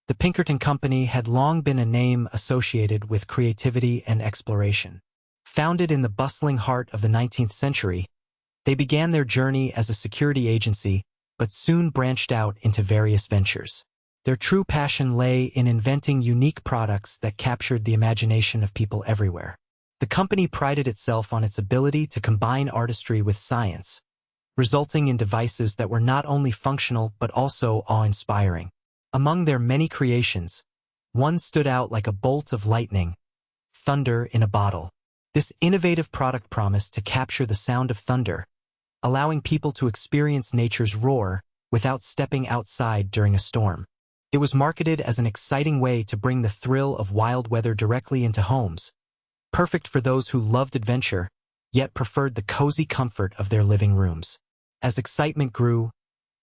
The Pinkerton Company had long been a name associated with creativity and exploration. Founded in the bustling heart of the 19th century, they began their journey as a security agency, but soon branched out into various ventures. Their true passion lay in inventing unique products that captured the imagination of people everywhere. The company prided itself on its ability to combine artistry with science, resulting in devices that were not only functional but also awe-inspiring. Among their many creations, one stood out like a bolt of lightning: thunder in a bottle. This innovative product promised to capture the sound of thunder, allowing people to experience nature's roar without stepping outside during a storm. It was marketed as an exciting way to bring the thrill of wild weather directly into homes, perfect for those who loved adventure, yet preferred the cozy comfort of their living rooms. As excitement grew,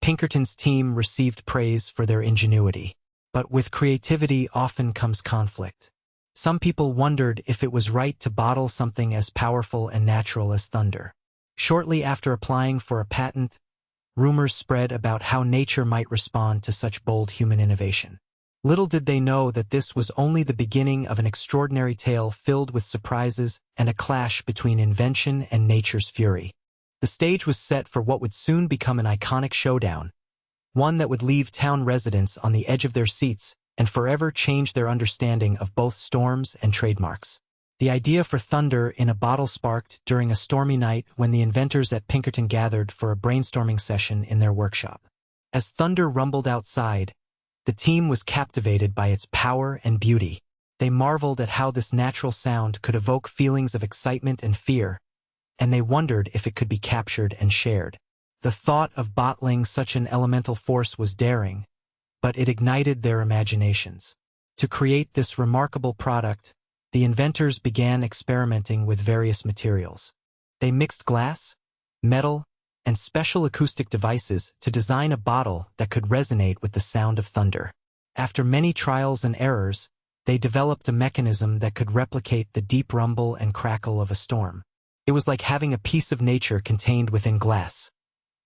Pinkerton's team received praise for their ingenuity. But with creativity often comes conflict. Some people wondered if it was right to bottle something as powerful and natural as thunder. Shortly after applying for a patent, rumors spread about how nature might respond to such bold human innovation. Little did they know that this was only the beginning of an extraordinary tale filled with surprises and a clash between invention and nature's fury. The stage was set for what would soon become an iconic showdown, one that would leave town residents on the edge of their seats and forever change their understanding of both storms and trademarks. The idea for thunder in a bottle sparked during a stormy night when the inventors at Pinkerton gathered for a brainstorming session in their workshop. As thunder rumbled outside, the team was captivated by its power and beauty. They marveled at how this natural sound could evoke feelings of excitement and fear, and they wondered if it could be captured and shared. The thought of bottling such an elemental force was daring, but it ignited their imaginations. To create this remarkable product, the inventors began experimenting with various materials. They mixed glass, metal, and special acoustic devices to design a bottle that could resonate with the sound of thunder. After many trials and errors, they developed a mechanism that could replicate the deep rumble and crackle of a storm. It was like having a piece of nature contained within glass,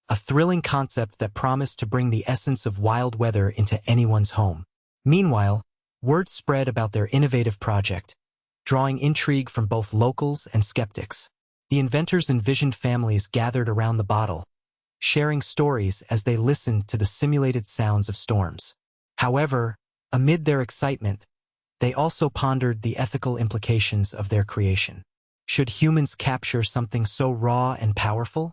a thrilling concept that promised to bring the essence of wild weather into anyone's home. Meanwhile, word spread about their innovative project, drawing intrigue from both locals and skeptics. The inventors envisioned families gathered around the bottle, sharing stories as they listened to the simulated sounds of storms. However, amid their excitement, they also pondered the ethical implications of their creation. Should humans capture something so raw and powerful?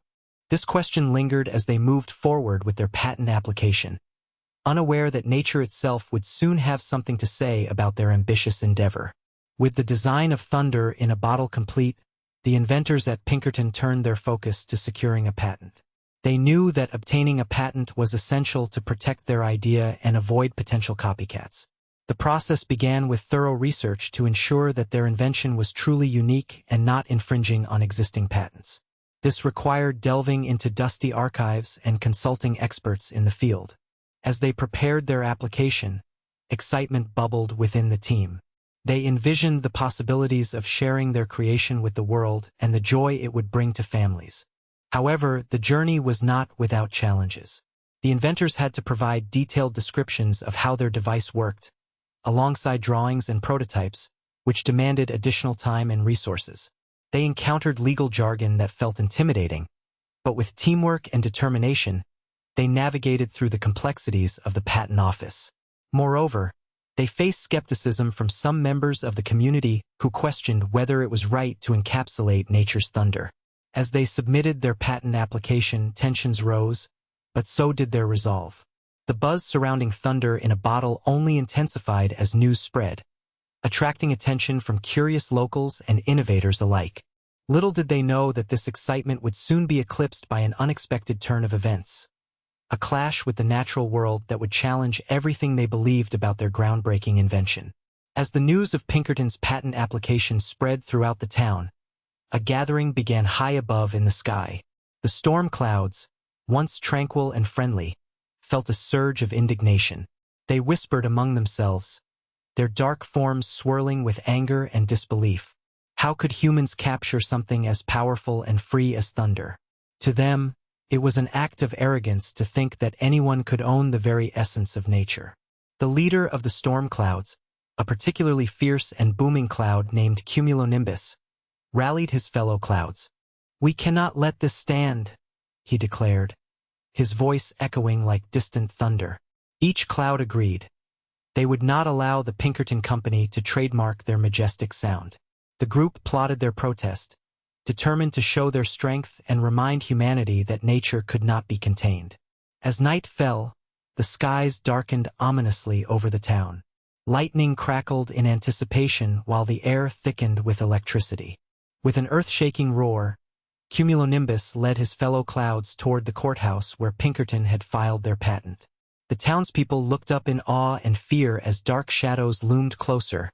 This question lingered as they moved forward with their patent application, unaware that nature itself would soon have something to say about their ambitious endeavor. With the design of thunder in a bottle complete, the inventors at Pinkerton turned their focus to securing a patent. They knew that obtaining a patent was essential to protect their idea and avoid potential copycats. The process began with thorough research to ensure that their invention was truly unique and not infringing on existing patents. This required delving into dusty archives and consulting experts in the field. As they prepared their application, excitement bubbled within the team. They envisioned the possibilities of sharing their creation with the world and the joy it would bring to families. However, the journey was not without challenges. The inventors had to provide detailed descriptions of how their device worked, alongside drawings and prototypes, which demanded additional time and resources. They encountered legal jargon that felt intimidating, but with teamwork and determination, they navigated through the complexities of the patent office. Moreover, they faced skepticism from some members of the community who questioned whether it was right to encapsulate nature's thunder. As they submitted their patent application, tensions rose, but so did their resolve. The buzz surrounding thunder in a bottle only intensified as news spread, attracting attention from curious locals and innovators alike. Little did they know that this excitement would soon be eclipsed by an unexpected turn of events. A clash with the natural world that would challenge everything they believed about their groundbreaking invention. As the news of Pinkerton's patent application spread throughout the town, a gathering began high above in the sky. The storm clouds, once tranquil and friendly, felt a surge of indignation. They whispered among themselves, their dark forms swirling with anger and disbelief. How could humans capture something as powerful and free as thunder? To them, it was an act of arrogance to think that anyone could own the very essence of nature. The leader of the storm clouds, a particularly fierce and booming cloud named cumulonimbus, rallied his fellow clouds. "We cannot let this stand," he declared, his voice echoing like distant thunder. Each cloud agreed. They would not allow the Pinkerton Company to trademark their majestic sound. The group plotted their protest, determined to show their strength and remind humanity that nature could not be contained. As night fell, the skies darkened ominously over the town. Lightning crackled in anticipation while the air thickened with electricity. With an earth-shaking roar, cumulonimbus led his fellow clouds toward the courthouse where Pinkerton had filed their patent. The townspeople looked up in awe and fear as dark shadows loomed closer,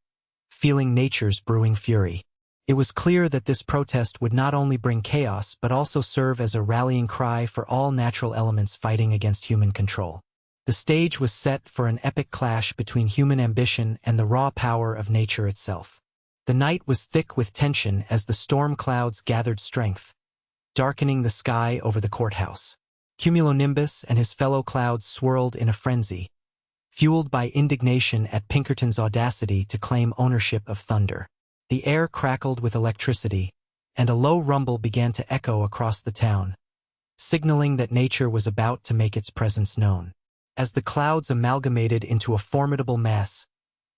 feeling nature's brewing fury. It was clear that this protest would not only bring chaos but also serve as a rallying cry for all natural elements fighting against human control. The stage was set for an epic clash between human ambition and the raw power of nature itself. The night was thick with tension as the storm clouds gathered strength, darkening the sky over the courthouse. Cumulonimbus and his fellow clouds swirled in a frenzy, fueled by indignation at Pinkerton's audacity to claim ownership of thunder. The air crackled with electricity, and a low rumble began to echo across the town, signaling that nature was about to make its presence known. As the clouds amalgamated into a formidable mass,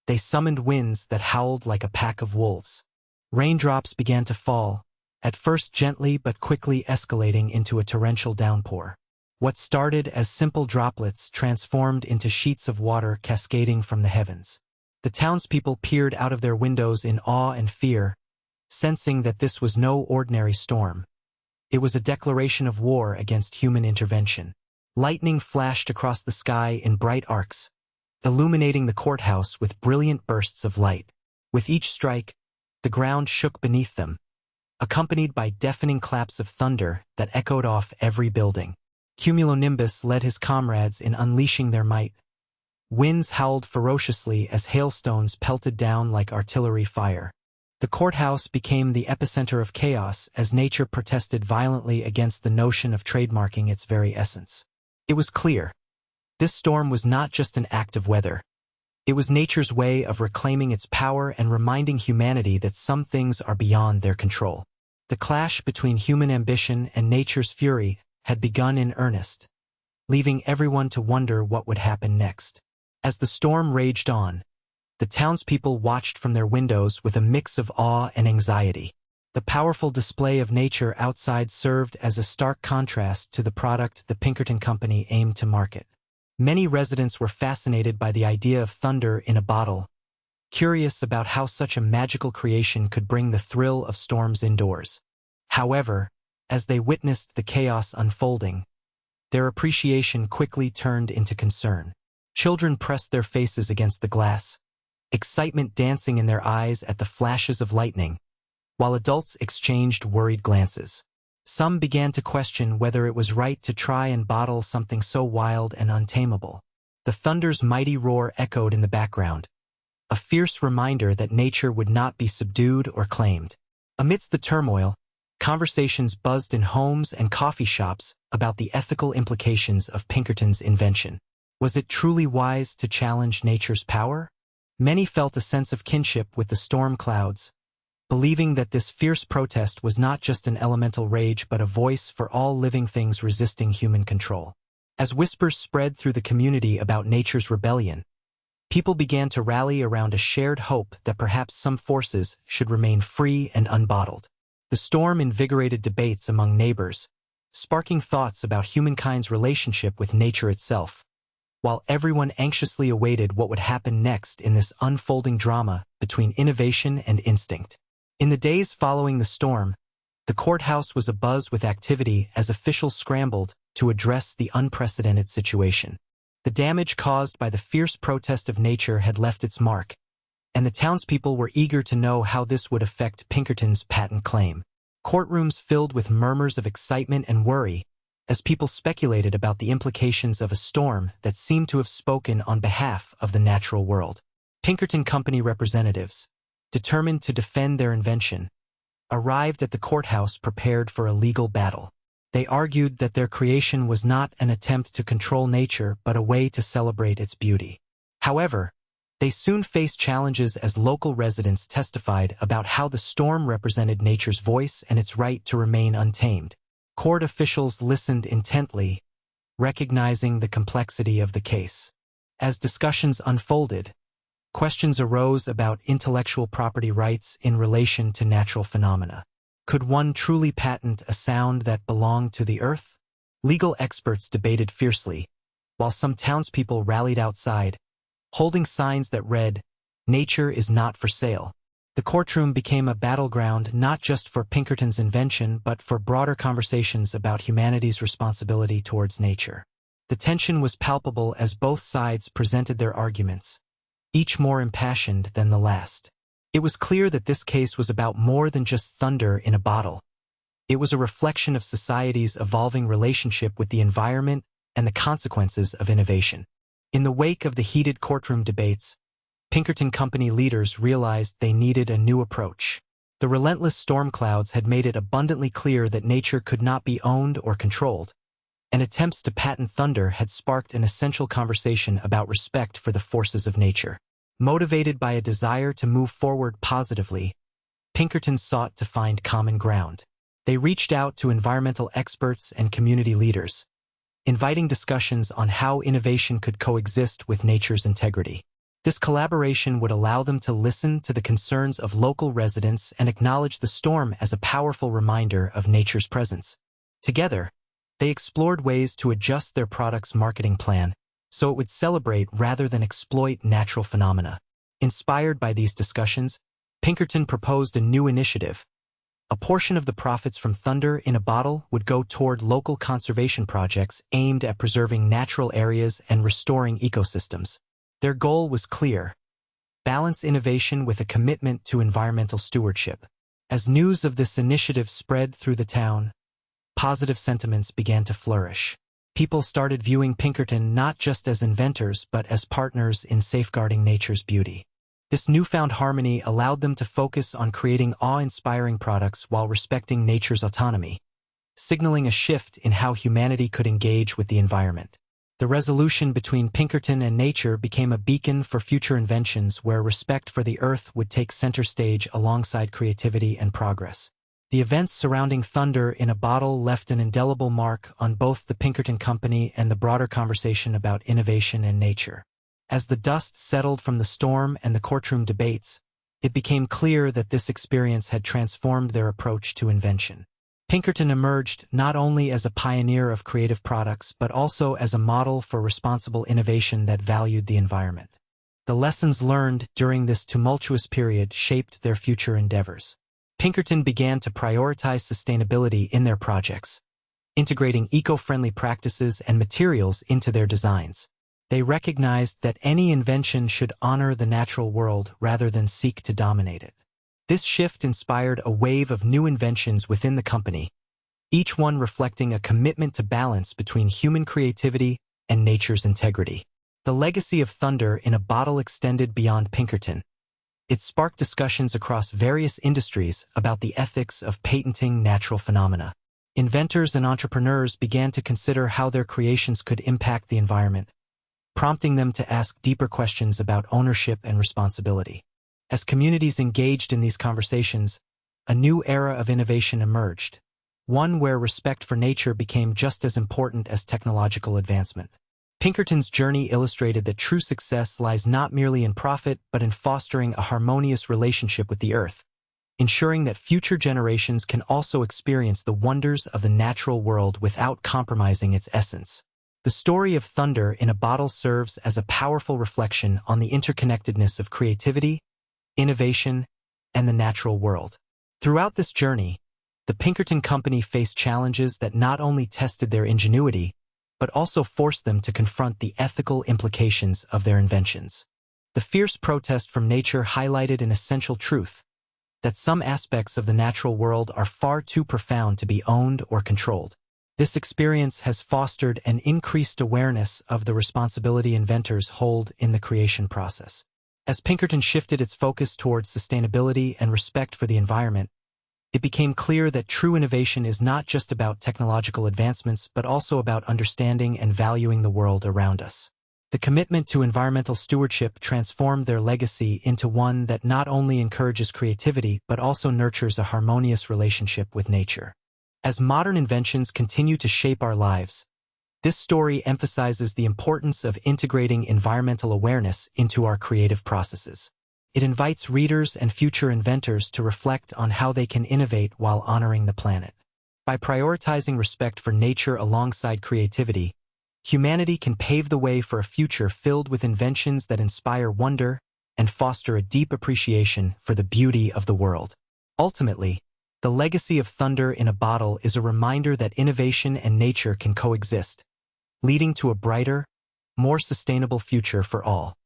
they summoned winds that howled like a pack of wolves. Raindrops began to fall, at first gently but quickly escalating into a torrential downpour. What started as simple droplets transformed into sheets of water cascading from the heavens. The townspeople peered out of their windows in awe and fear, sensing that this was no ordinary storm. It was a declaration of war against human intervention. Lightning flashed across the sky in bright arcs, illuminating the courthouse with brilliant bursts of light. With each strike, the ground shook beneath them, accompanied by deafening claps of thunder that echoed off every building. Cumulonimbus led his comrades in unleashing their might. Winds howled ferociously as hailstones pelted down like artillery fire. The courthouse became the epicenter of chaos as nature protested violently against the notion of trademarking its very essence. It was clear. This storm was not just an act of weather. It was nature's way of reclaiming its power and reminding humanity that some things are beyond their control. The clash between human ambition and nature's fury had begun in earnest, leaving everyone to wonder what would happen next. As the storm raged on, the townspeople watched from their windows with a mix of awe and anxiety. The powerful display of nature outside served as a stark contrast to the product the Pinkerton Company aimed to market. Many residents were fascinated by the idea of thunder in a bottle, curious about how such a magical creation could bring the thrill of storms indoors. However, as they witnessed the chaos unfolding, their appreciation quickly turned into concern. Children pressed their faces against the glass, excitement dancing in their eyes at the flashes of lightning, while adults exchanged worried glances. Some began to question whether it was right to try and bottle something so wild and untamable. The thunder's mighty roar echoed in the background, a fierce reminder that nature would not be subdued or claimed. Amidst the turmoil, conversations buzzed in homes and coffee shops about the ethical implications of Pinkerton's invention. Was it truly wise to challenge nature's power? Many felt a sense of kinship with the storm clouds, believing that this fierce protest was not just an elemental rage but a voice for all living things resisting human control. As whispers spread through the community about nature's rebellion, people began to rally around a shared hope that perhaps some forces should remain free and unbottled. The storm invigorated debates among neighbors, sparking thoughts about humankind's relationship with nature itself, while everyone anxiously awaited what would happen next in this unfolding drama between innovation and instinct. In the days following the storm, the courthouse was abuzz with activity as officials scrambled to address the unprecedented situation. The damage caused by the fierce protest of nature had left its mark, and the townspeople were eager to know how this would affect Pinkerton's patent claim. Courtrooms filled with murmurs of excitement and worry as people speculated about the implications of a storm that seemed to have spoken on behalf of the natural world. Pinkerton Company representatives, determined to defend their invention, arrived at the courthouse prepared for a legal battle. They argued that their creation was not an attempt to control nature but a way to celebrate its beauty. However, they soon faced challenges as local residents testified about how the storm represented nature's voice and its right to remain untamed. Court officials listened intently, recognizing the complexity of the case. As discussions unfolded, questions arose about intellectual property rights in relation to natural phenomena. Could one truly patent a sound that belonged to the earth? Legal experts debated fiercely, while some townspeople rallied outside, holding signs that read, "Nature is not for sale." The courtroom became a battleground not just for Pinkerton's invention but for broader conversations about humanity's responsibility towards nature. The tension was palpable as both sides presented their arguments, each more impassioned than the last. It was clear that this case was about more than just thunder in a bottle. It was a reflection of society's evolving relationship with the environment and the consequences of innovation. In the wake of the heated courtroom debates, Pinkerton Company leaders realized they needed a new approach. The relentless storm clouds had made it abundantly clear that nature could not be owned or controlled, and attempts to patent thunder had sparked an essential conversation about respect for the forces of nature. Motivated by a desire to move forward positively, Pinkerton sought to find common ground. They reached out to environmental experts and community leaders, inviting discussions on how innovation could coexist with nature's integrity. This collaboration would allow them to listen to the concerns of local residents and acknowledge the storm as a powerful reminder of nature's presence. Together, they explored ways to adjust their product's marketing plan so it would celebrate rather than exploit natural phenomena. Inspired by these discussions, Pinkerton proposed a new initiative. A portion of the profits from thunder in a bottle would go toward local conservation projects aimed at preserving natural areas and restoring ecosystems. Their goal was clear: balance innovation with a commitment to environmental stewardship. As news of this initiative spread through the town, positive sentiments began to flourish. People started viewing Pinkerton not just as inventors but as partners in safeguarding nature's beauty. This newfound harmony allowed them to focus on creating awe-inspiring products while respecting nature's autonomy, signaling a shift in how humanity could engage with the environment. The resolution between Pinkerton and nature became a beacon for future inventions where respect for the earth would take center stage alongside creativity and progress. The events surrounding thunder in a bottle left an indelible mark on both the Pinkerton Company and the broader conversation about innovation and nature. As the dust settled from the storm and the courtroom debates, it became clear that this experience had transformed their approach to invention. Pinkerton emerged not only as a pioneer of creative products but also as a model for responsible innovation that valued the environment. The lessons learned during this tumultuous period shaped their future endeavors. Pinkerton began to prioritize sustainability in their projects, integrating eco-friendly practices and materials into their designs. They recognized that any invention should honor the natural world rather than seek to dominate it. This shift inspired a wave of new inventions within the company, each one reflecting a commitment to balance between human creativity and nature's integrity. The legacy of thunder in a bottle extended beyond Pinkerton. It sparked discussions across various industries about the ethics of patenting natural phenomena. Inventors and entrepreneurs began to consider how their creations could impact the environment, prompting them to ask deeper questions about ownership and responsibility. As communities engaged in these conversations, a new era of innovation emerged, one where respect for nature became just as important as technological advancement. Pinkerton's journey illustrated that true success lies not merely in profit but in fostering a harmonious relationship with the earth, ensuring that future generations can also experience the wonders of the natural world without compromising its essence. The story of thunder in a bottle serves as a powerful reflection on the interconnectedness of creativity, innovation, and the natural world. Throughout this journey, the Pinkerton Company faced challenges that not only tested their ingenuity, but also forced them to confront the ethical implications of their inventions. The fierce protest from nature highlighted an essential truth: that some aspects of the natural world are far too profound to be owned or controlled. This experience has fostered an increased awareness of the responsibility inventors hold in the creation process. As Pinkerton shifted its focus towards sustainability and respect for the environment, it became clear that true innovation is not just about technological advancements but also about understanding and valuing the world around us. The commitment to environmental stewardship transformed their legacy into one that not only encourages creativity but also nurtures a harmonious relationship with nature. As modern inventions continue to shape our lives, this story emphasizes the importance of integrating environmental awareness into our creative processes. It invites readers and future inventors to reflect on how they can innovate while honoring the planet. By prioritizing respect for nature alongside creativity, humanity can pave the way for a future filled with inventions that inspire wonder and foster a deep appreciation for the beauty of the world. Ultimately, the legacy of Thunder in a Bottle is a reminder that innovation and nature can coexist, leading to a brighter, more sustainable future for all.